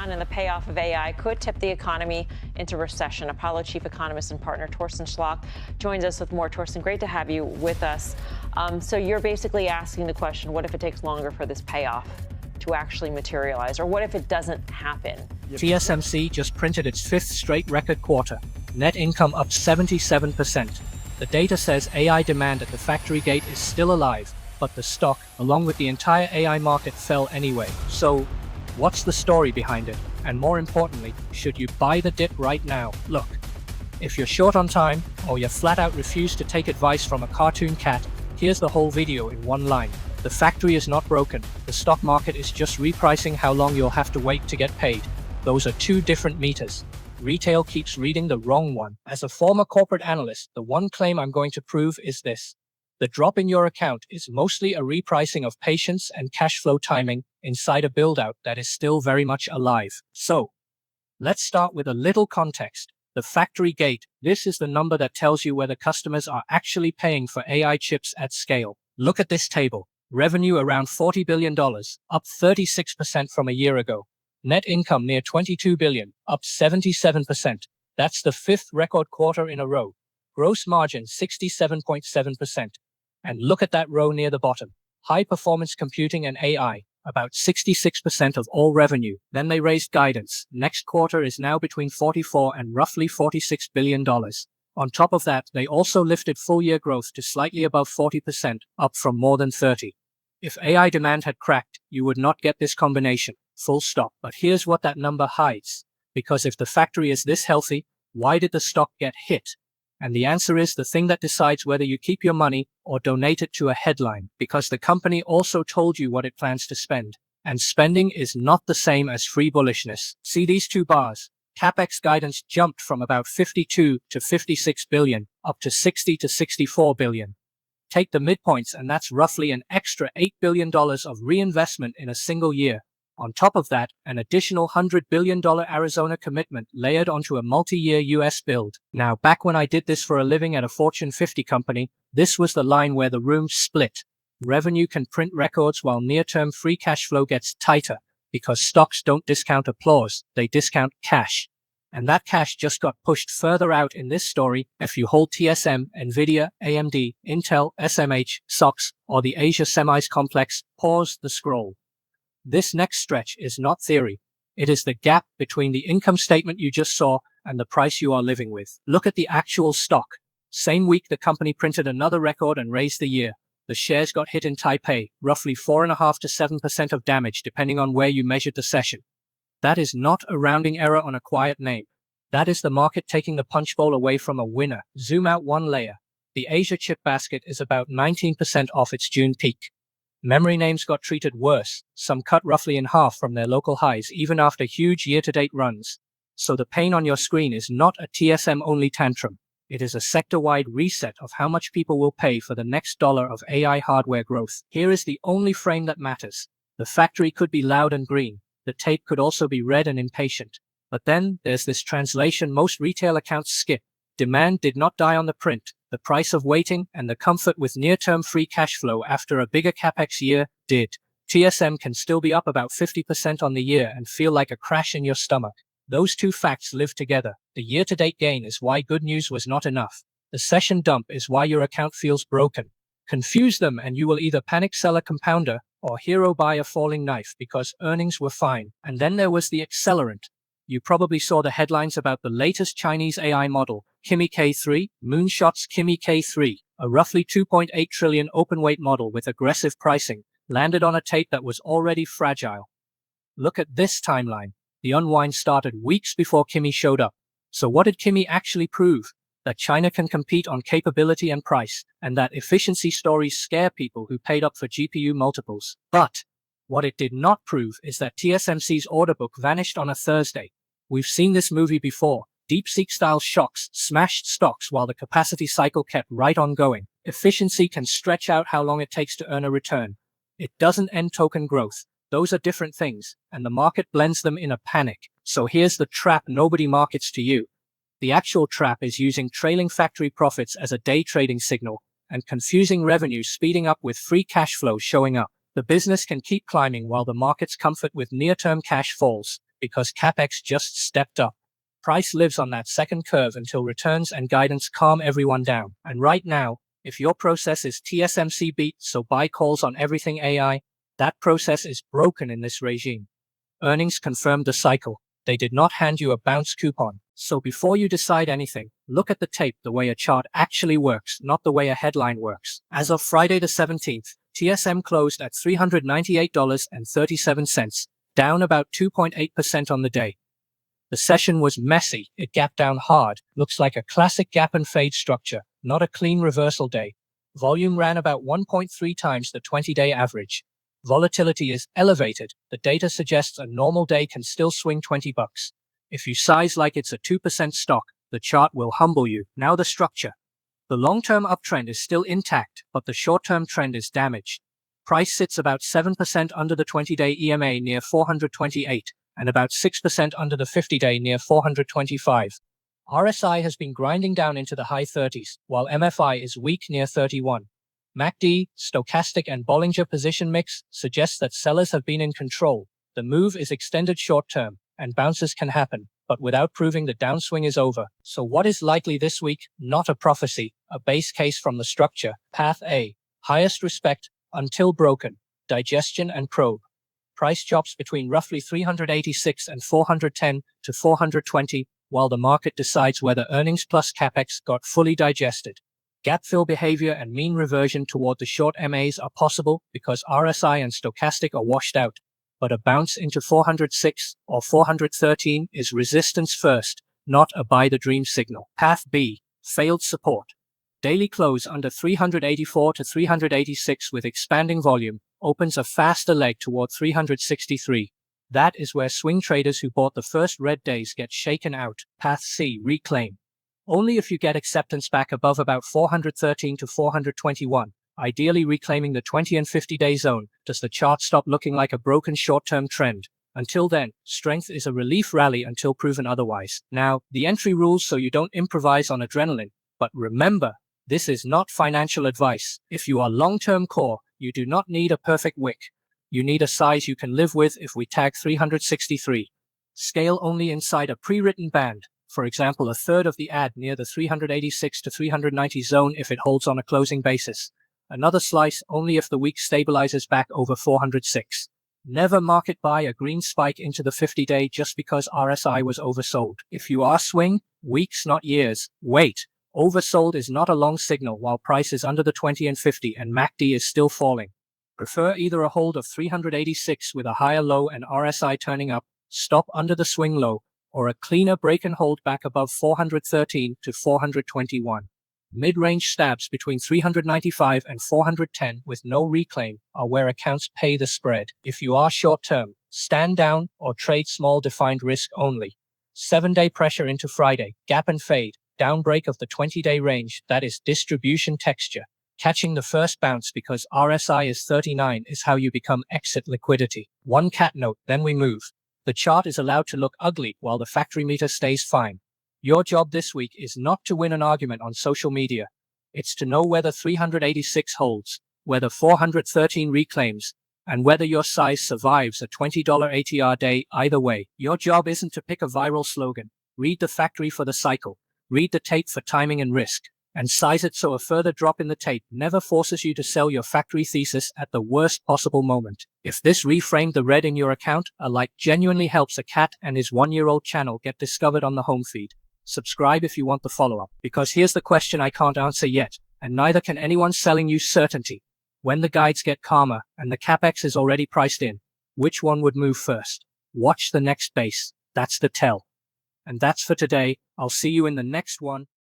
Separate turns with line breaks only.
slowdown in the payoff of AI could tip the economy into recession. Apollo chief economist and partner Torsten Schlock joins us with more. Torsten, great to have you with us. So you're basically asking the question, what if it takes longer for this payoff to actually materialize? Or what if it doesn't happen?
TSMC just printed its fifth straight record quarter. Net income up 77%. The data says AI demand at the factory gate is still alive, but the stock, along with the entire AI market, fell anyway. So, what's the story behind it? And more importantly, should you buy the dip right now? Look, if you're short on time, or you flat out refuse to take advice from a cartoon cat, here's the whole video in one line. The factory is not broken. The stock market is just repricing how long you'll have to wait to get paid. Those are two different meters. Retail keeps reading the wrong one. As a former corporate analyst, the one claim I'm going to prove is this. The drop in your account is mostly a repricing of patience and cash flow timing inside a build-out that is still very much alive. So, let's start with a little context. The factory gate, this is the number that tells you whether customers are actually paying for AI chips at scale. Look at this table. Revenue around $40 billion, up 36% from a year ago. Net income near $22 billion, up 77%. That's the fifth record quarter in a row. Gross margin 67.7%. And look at that row near the bottom. High-performance computing and AI, about 66% of all revenue. Then they raised guidance. Next quarter is now between $44 and roughly $46 billion. On top of that, they also lifted full-year growth to slightly above 40%, up from more than 30%. If AI demand had cracked, you would not get this combination. Full stop. But here's what that number hides. Because if the factory is this healthy, why did the stock get hit? And the answer is the thing that decides whether you keep your money or donate it to a headline. Because the company also told you what it plans to spend. And spending is not the same as free bullishness. See these two bars? CapEx guidance jumped from about 52 to 56 billion, up to 60 to 64 billion. Take the midpoints and that's roughly an extra $8 billion of reinvestment in a single year. On top of that, an additional $100 billion Arizona commitment layered onto a multi-year US build. Now, back when I did this for a living at a Fortune 50 company, this was the line where the room split. Revenue can print records while near-term free cash flow gets tighter, because stocks don't discount applause, they discount cash. And that cash just got pushed further out in this story if you hold TSM, NVDA, AMD, Intel, SMH, SOX, or the Asia Semis complex. Pause the scroll. This next stretch is not theory. It is the gap between the income statement you just saw and the price you are living with. Look at the actual stock. Same week the company printed another record and raised the year. The shares got hit in Taipei, roughly 4.5% to 7% of damage depending on where you measured the session. That is not a rounding error on a quiet name. That is the market taking the punch bowl away from a winner. Zoom out one layer. The Asia chip basket is about 19% off its June peak. Memory names got treated worse, some cut roughly in half from their local highs even after huge year-to-date runs. So the pain on your screen is not a TSM-only tantrum. It is a sector-wide reset of how much people will pay for the next dollar of AI hardware growth. Here is the only frame that matters. The factory could be loud and green. The tape could also be red and impatient. But then there's this translation most retail accounts skip. Demand did not die on the print. The price of waiting and the comfort with near-term free cash flow after a bigger capex year did. TSM can still be up about 50% on the year and feel like a crash in your stomach. Those two facts live together. The year-to-date gain is why good news was not enough. The session dump is why your account feels broken. Confuse them and you will either panic sell a compounder or hero buy a falling knife because earnings were fine. And then there was the accelerant. You probably saw the headlines about the latest Chinese AI model, Kimi K3, moonshots Kimi K3, a roughly 2.8 trillion open-weight model with aggressive pricing, landed on a tape that was already fragile. Look at this timeline. The unwind started weeks before Kimi showed up. So what did Kimi actually prove? That China can compete on capability and price, and that efficiency stories scare people who paid up for GPU multiples. But what it did not prove is that TSMC's order book vanished on a Thursday. We've seen this movie before. DeepSeek-style shocks smashed stocks while the capacity cycle kept right on going. Efficiency can stretch out how long it takes to earn a return. It doesn't end token growth. Those are different things, and the market blends them in a panic. So here's the trap nobody markets to you. The actual trap is using trailing factory profits as a day trading signal, and confusing revenue speeding up with free cash flow showing up. The business can keep climbing while the market's comfort with near-term cash falls. because CapEx just stepped up. Price lives on that second curve until returns and guidance calm everyone down. And right now, if your process is TSMC beat, so buy calls on everything AI, that process is broken in this regime. Earnings confirmed the cycle. They did not hand you a bounce coupon. So before you decide anything, look at the tape the way a chart actually works, not the way a headline works. As of Friday the 17th, TSM closed at $398.37, down about 2.8% on the day. The session was messy. It gapped down hard. Looks like a classic gap and fade structure, not a clean reversal day. Volume ran about 1.3 times the 20-day average. Volatility is elevated. The data suggests a normal day can still swing $20. If you size like it's a 2% stock, the chart will humble you. Now the structure. The long-term uptrend is still intact, but the short-term trend is damaged. Price sits about 7% under the 20-day EMA near 428, and about 6% under the 50-day near 425. RSI has been grinding down into the high 30s, while MFI is weak near 31. MACD, stochastic and Bollinger position mix suggests that sellers have been in control. The move is extended short-term, and bounces can happen, but without proving the downswing is over. So what is likely this week? Not a prophecy, a base case from the structure. Path A. Highest respect, until broken. Digestion and probe. Price drops between roughly 386 and 410 to 420, while the market decides whether earnings plus CapEx got fully digested. Gap fill behavior and mean reversion toward the short MAs are possible because RSI and stochastic are washed out, but a bounce into 406 or 413 is resistance first, not a buy the dream signal. Path B. Failed support. Daily close under 384 to 386 with expanding volume opens a faster leg toward 363. That is where swing traders who bought the first red days get shaken out. Path C. Reclaim. Only if you get acceptance back above about 413 to 421, ideally reclaiming the 20 and 50-day zone, does the chart stop looking like a broken short-term trend. Until then, strength is a relief rally until proven otherwise. Now, the entry rules so you don't improvise on adrenaline, but remember, this is not financial advice. If you are long-term core, you do not need a perfect wick. You need a size you can live with if we tag 363. Scale only inside a pre-written band. For example, a third of the ad near the 386 to 390 zone if it holds on a closing basis. Another slice only if the week stabilizes back over 406. Never market buy a green spike into the 50-day just because RSI was oversold. If you are swing, weeks not years. Wait. Oversold is not a long signal while price is under the 20 and 50 and MACD is still falling. Prefer either a hold of 386 with a higher low and RSI turning up, stop under the swing low, or a cleaner break and hold back above 413 to 421. Mid-range stabs between 395 and 410 with no reclaim are where accounts pay the spread. If you are short-term, stand down or trade small defined risk only. 7-day pressure into Friday, gap and fade, down break of the 20-day range, that is distribution texture. Catching the first bounce because RSI is 39 is how you become exit liquidity. One cat note, then we move. The chart is allowed to look ugly while the factory meter stays fine. Your job this week is not to win an argument on social media. It's to know whether 386 holds, whether 413 reclaims, and whether your size survives a $20 ATR day. Either way, your job isn't to pick a viral slogan. Read the factory for the cycle. Read the tape for timing and risk, and size it so a further drop in the tape never forces you to sell your factory thesis at the worst possible moment. If this reframed the red in your account, a like genuinely helps a cat and his 1-year-old channel get discovered on the home feed. Subscribe if you want the follow-up, because here's the question I can't answer yet, and neither can anyone selling you certainty. When the guides get calmer and the CapEx is already priced in, which one would move first? Watch the next base. That's the tell. And that's for today. I'll see you in the next one.